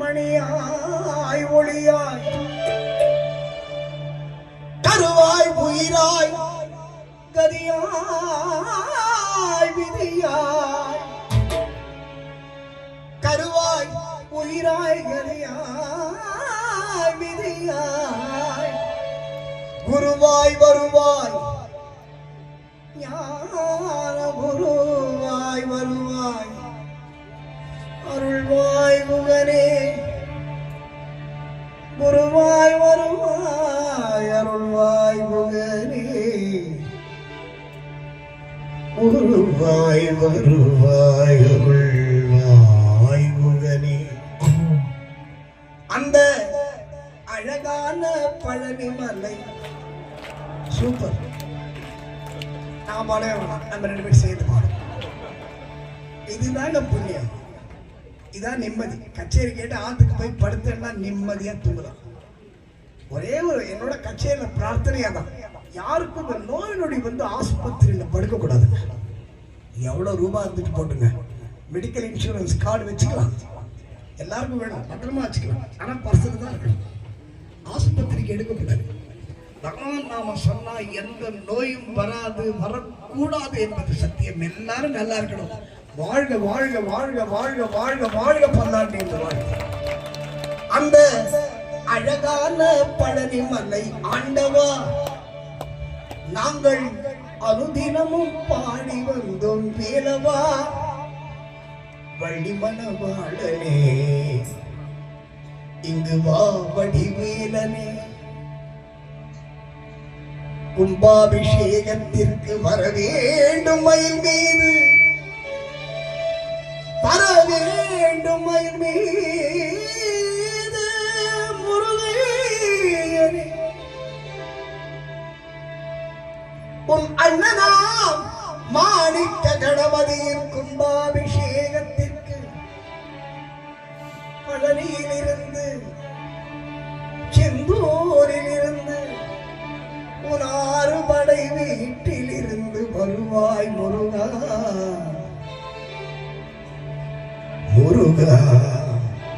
மணியாய் ஒளியாய் கருவாய் உயிராய் கதியாய் விதியாய் கருவாய் உயிராய் கதியாய் விதியாய் குருவாய் வருவாய் ஞான குருவாய் வருவாய் அருள்வாய் முகனே குருவாய் வருவாய் அருள்வாய் முகனே குருவாய் வருவாய் அருள்வாய் முகனே. அந்த அழகான பழனி மலை சூப்பர். நான் பாடுவேன், நம்ம 2 பேரும் சேர்ந்து பாடும். இதுதாங்க புண்ணியம், இதான் நிம்மதி. கச்சேரி கேட்டு ஆத்துக்கு போய் படுத்தேன்னா நிம்மதியா தூங்கலாம். ஒரே ஒரு என்னோட கச்சேரியில பிரார்த்தனையா தான், யாருக்கும் இந்த நோய் நொடி வந்து ஆஸ்பத்திரியில படுக்க கூடாதுங்க. எவ்வளவு ரூபாய் இருந்துட்டு போட்டுங்க, மெடிக்கல் இன்சூரன்ஸ் கார்டு வச்சுக்கலாம், எல்லாருக்கும் வேணும், பத்திரமா வச்சுக்கலாம். ஆனா பர்சன் தான் இருக்கணும், ஆஸ்பத்திரிக்கு எடுக்கக்கூடாது. பகவான் நாம சொன்னா எந்த நோயும் வராது, வரக்கூடாது என்பது சத்தியம். எல்லாரும் நல்லா இருக்கணும். வாழ்க வாழ்க வாழ்க வாழ்க வாழ்க வாழ்க பல்லாண்டு என்று வாழ்க. அந்த அழகான பழனி மலை ஆண்டவா, நாங்கள் அனுதினமும் பாடி வந்தோம் வேலவா. வள்ளிமணவாளனே இங்கு வா வடிவேலனே, கும்பாபிஷேகத்திற்கு வர வேண்டும் மயில் மீது, வர வேண்டும் மயில் மீது முருகையனே. உன் அண்ணனாம் மாணிக்க கணபதியின் கும்பாபிஷேகத்திற்கு பழனியிலிருந்து செந்தூரிலிருந்து உன் 6 படை வீட்டிலிருந்து வருவாய் முருகா முருகா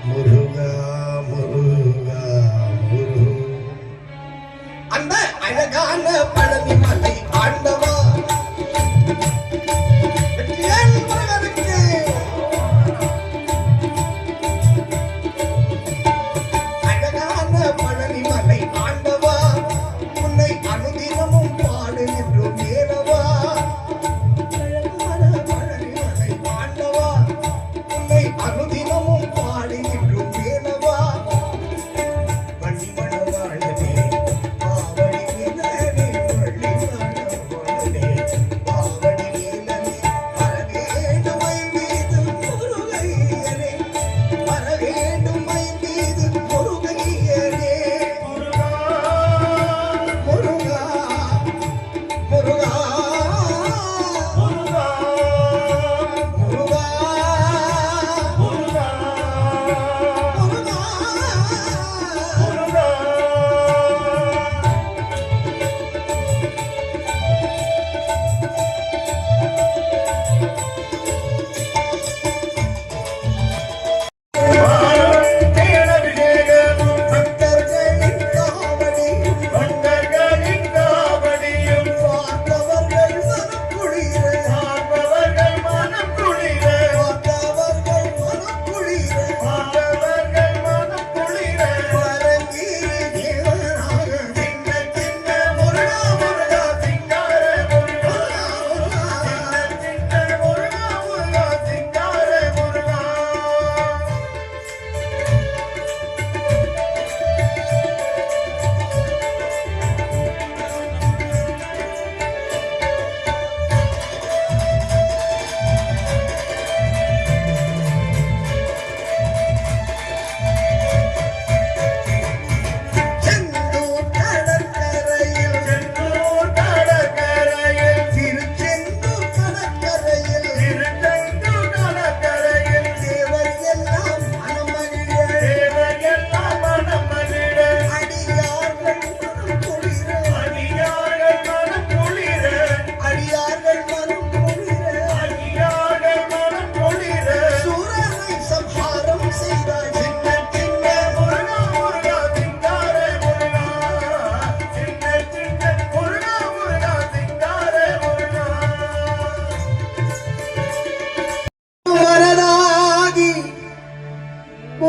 முருகா முருகா முருகா. அந்த அழகான பழனி மலை ஆண்டவா, அழகான பழனி மலை ஆண்டவா, உன்னை அனுதினமும் பாடுகின்றோம் வேலவா. அழகான பழனி மலை ஆண்டவா, உன்னை அனுதினமும்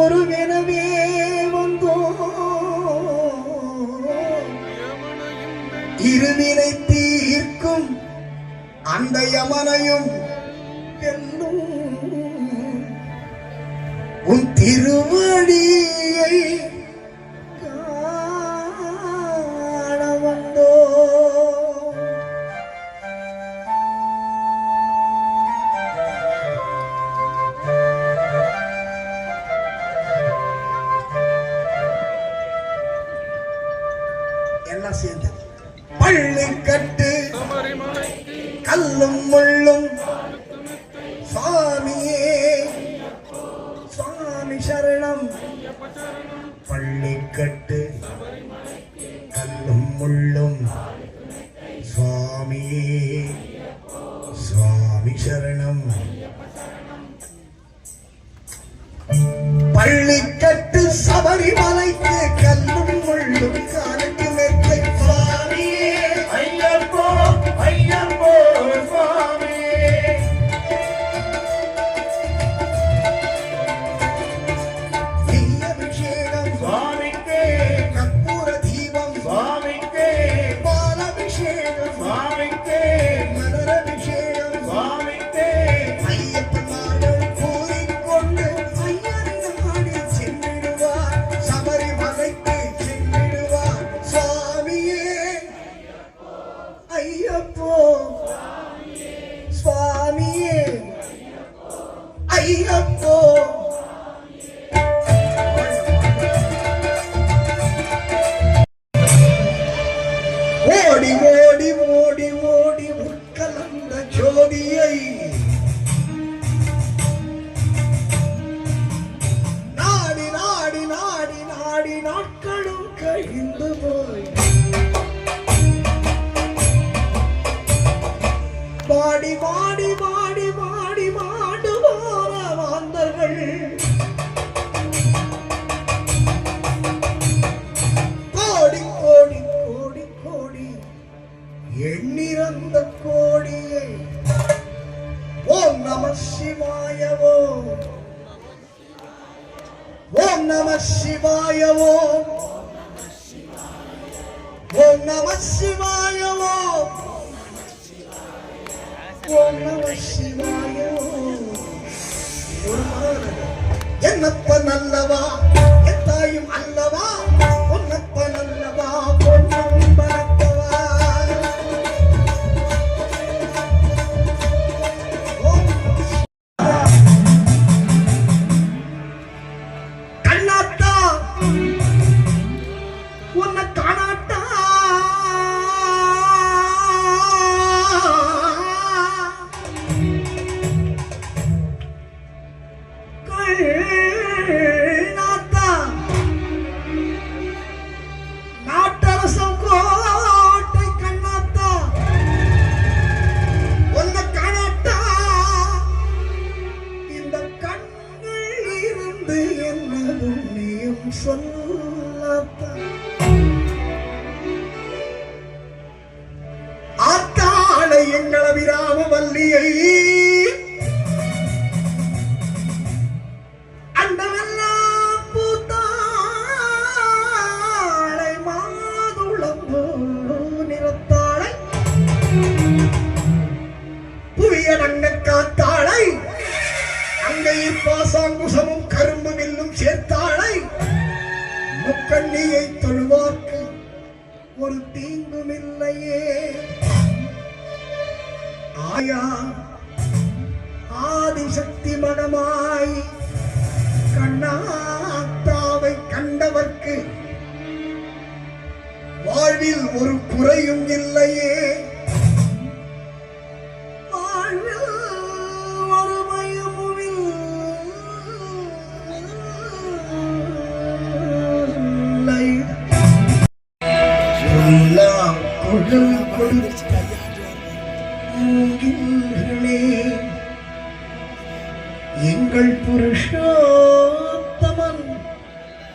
ஒருவெனவே வந்தோ இருவினை தீர்க்கும் அந்த யமனையும் வெல்லும் உன் திருவடியை காண வந்தோ. எல்லாம் சேர்ந்து பள்ளி கட்டு கல்லும் முள்ளும் சுவாமியே சுவாமி சரணம். பள்ளி கட்டு கல்லும் முள்ளும் சுவாமியே சுவாமி சரணம். பள்ளிக்கட்டு சபரிமலைக்கு கல்லும் முள்ளும் காலுக்கு மெத்தை சுவாமியே ஐயப்போ ஐயப்போ சுவாமியே. அபிஷேகம் சுவாமிக்கே கற்பூர தீபம் சுவாமிக்கே பாலாபிஷேகம் சுவாமிக்கே மலரபிஷேகம் சுவாமிக்கே. ஐயப்பன் நாடு கூறிக்கொண்டு ஐயப்போ சுவாமியே ஐயப்போ. ஓடி ஓடி ஓடி ஓடி உட்கலந்த ஜோதியை நாடி நாடி நாடி நாடி நாட்களும் கழிந்து போய் பாடி பாடி பாடி பாடி பாடுவார மாந்தர்கள் கோடி கோடி கோடி கோடி எண்ணிறந்த கோடியை ஓம் நம சிவாயவோ ஓம் நம சிவாயவோ ஓம் நம சிவாயவோ ஓம் நம சிவாய. என்னப்ப நல்லவா என் தாயும் அல்லவா பொன்னப்ப நல்லவா பொன்னம் பரத்தவா. கண்ணாத்தா உன்னை காணாட்டா நாட்டரசம் கோட்டை கண்ணாத்தா உன்னை காணாட்டா இந்த கண்கள் இருந்து என்ன புண்ணியம் சொல்லாத்தா. ஆத்தாளை எங்கள விராம வல்லியை காத்தாளை அங்கையில் பாசாங்குசமும் கரும்பு வில்லும் சேர்த்தாளை முக்கண்ணியை தொழுவாக்கு ஒரு தீங்கும் இல்லையே. ஆயா ஆதிசக்தி மகமாய் கண்ணாத்தாவை கண்டவர்க்கு வாழ்வில் ஒரு குறையும் இல்லையே. எங்கள் புருஷோத்தமன்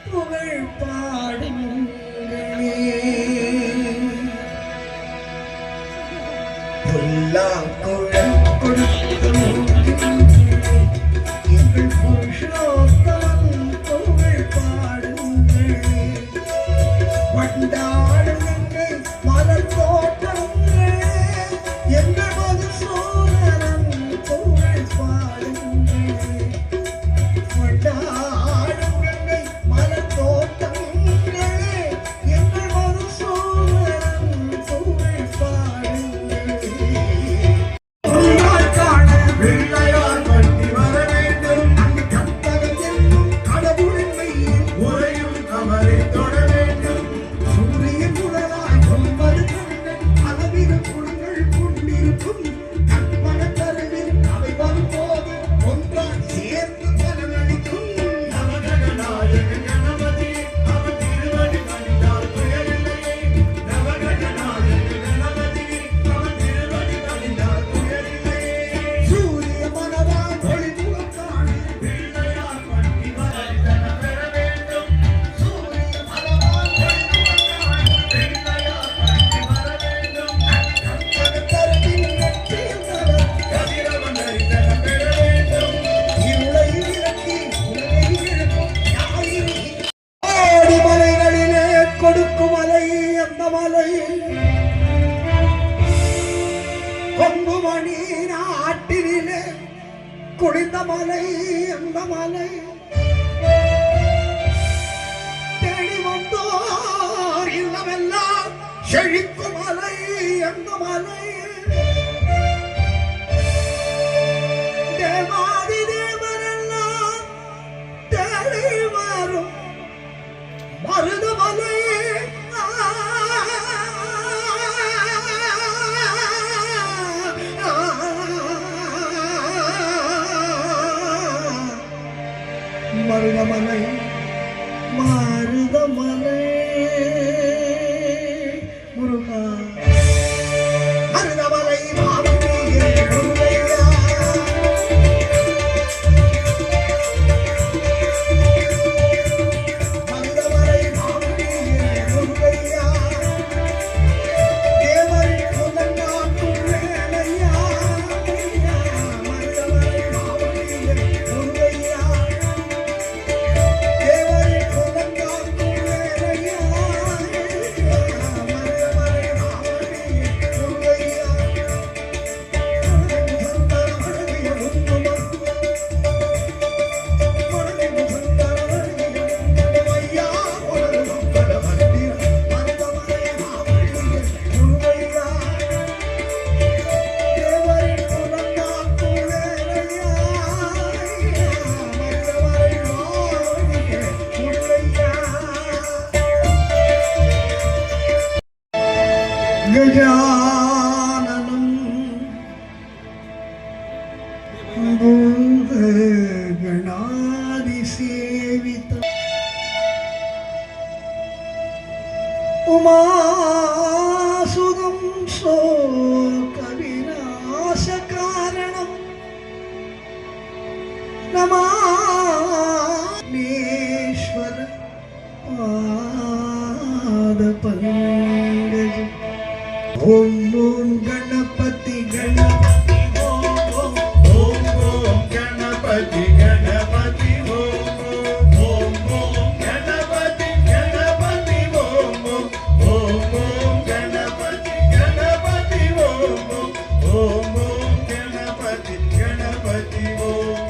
புகழ் பாடுங்களே. புல்லாங்குழல் கொடுத்து எங்கள் புருஷோத்தமன் பொங்கு மணி நாட்டினிலே குளிர்ந்த மலை எந்த மலை தேடி வந்தோர் இல்லமெல்லாம் செழிக்கும் மலை எந்த மலை தேவாதி தேவரெல்லாம் தேடி வரும் மருதமலை மருதமலை மருதமலை முருகா மருதமலை மாவட்டியே முருகையா மருதமலை மாவட்டியே முருகையா தேவரின் குலங்காக்கும் வேலையா மருதமலை மாவட்டியே முருகையா गजाननं भूतगणादिसेवितं उमासुतं शोकविनाशकारणं नमामीश्वर पादपङ्कज ओम ओम गणपति गणपति ओम ओम गणपति गणपति ओम ओम गणपति गणपति ओम ओम गणपति गणपति ओम गणपति गणपति ओम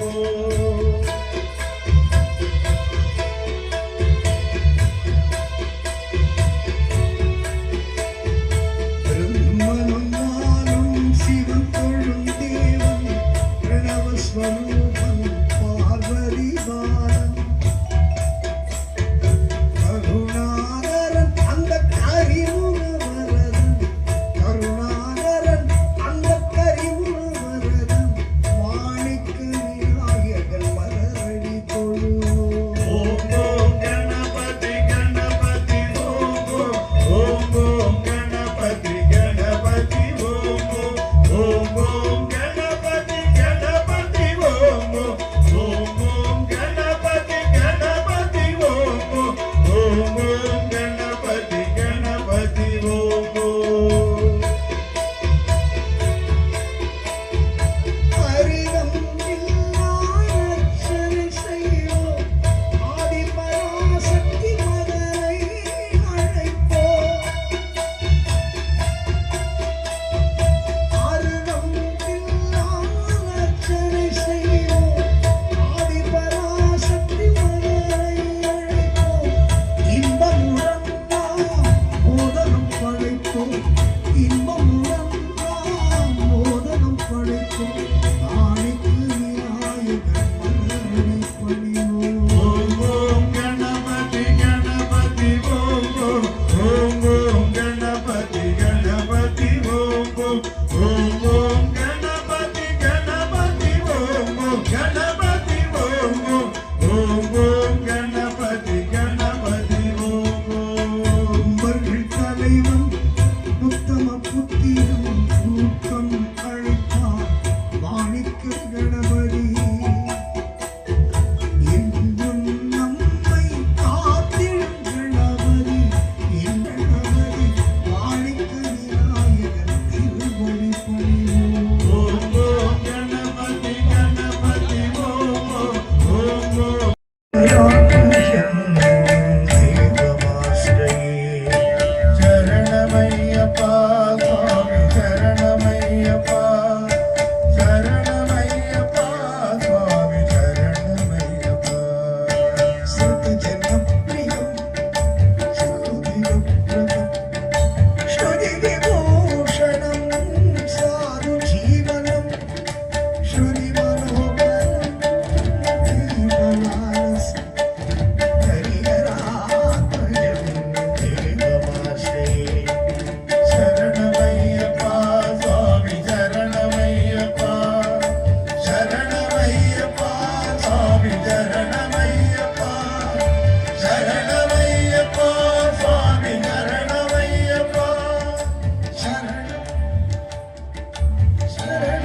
சரணம்